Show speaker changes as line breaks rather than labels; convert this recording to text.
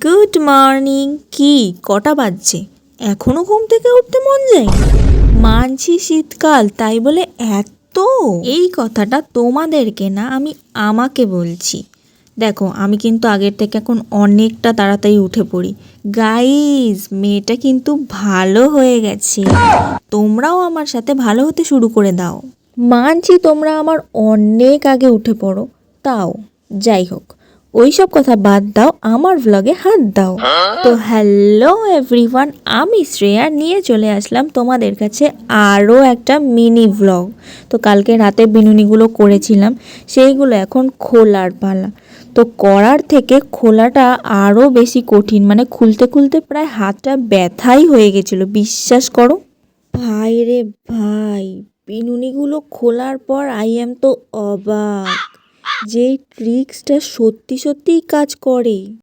Good morning. কি কটা বাজছে? এখনো ঘুম থেকে উঠতে মন যায়? মানছি শীতকাল, তাই বলে এত? এই কথাটা তোমাদেরকে না, আমি আমাকে বলছি। দেখো, আমি কিন্তু আগের থেকে এখন অনেকটা তাড়াতাড়ি উঠে পড়ি। গাইজ, মেয়েটা কিন্তু ভালো হয়ে গেছে। তোমরাও আমার সাথে ভালো হতে শুরু করে দাও। মানছি তোমরা আমার অনেক আগে উঠে পড়ো, তাও যাই হোক, ওইসব কথা বাদ দাও, আমার ভ্লগে হাত দাও। তো হ্যালো এভরিওয়ান, আমি শ্রেয়া নিয়ে চলে আসলাম তোমাদের কাছে আরও একটা মিনি ভ্লগ। তো কালকে রাতে বিনুনিগুলো করেছিলাম, সেইগুলো এখন খোলার পালা। তো করার থেকে খোলাটা আরও বেশি কঠিন, মানে খুলতে খুলতে প্রায় হাতটা ব্যথাই হয়ে গেছিলো, বিশ্বাস করো ভাই রে ভাই। বিনুনিগুলো খোলার পর আই এম তো অবাক, যে ট্রিক্সটা সত্যি সত্যিই কাজ করে।